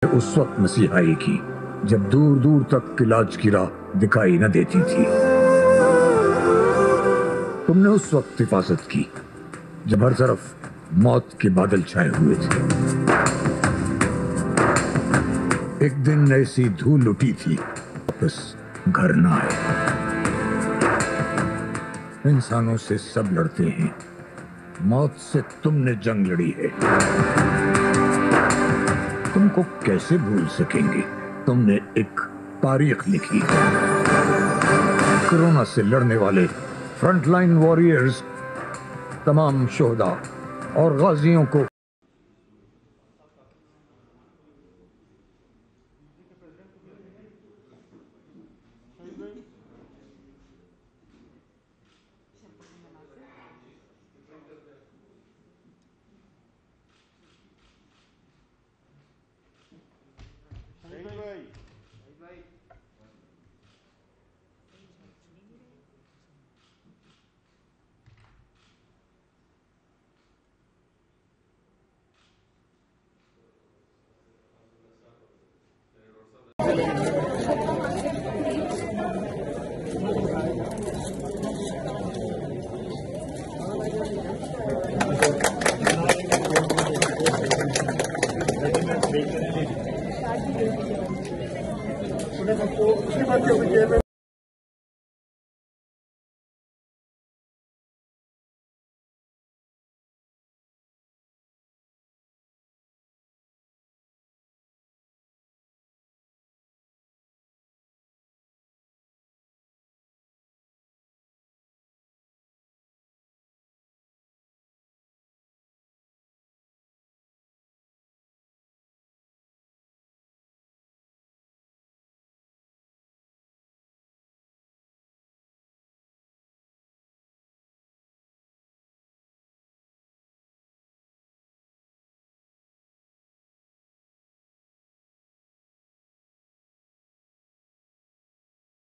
उस वक्त मसीहाई की जब दूर दूर तक इलाज की राह दिखाई न देती थी। तुमने उस वक्त हिफाजत की जब हर तरफ मौत के बादल छाए हुए थे। एक दिन ऐसी धूल उठी थी वापस घर न आए। इंसानों से सब लड़ते हैं, मौत से तुमने जंग लड़ी है। तुमको कैसे भूल सकेंगे? तुमने एक तारीख लिखी। कोरोना से लड़ने वाले फ्रंटलाइन वॉरियर्स, तमाम शोहदा और गाजियों को उसके बाद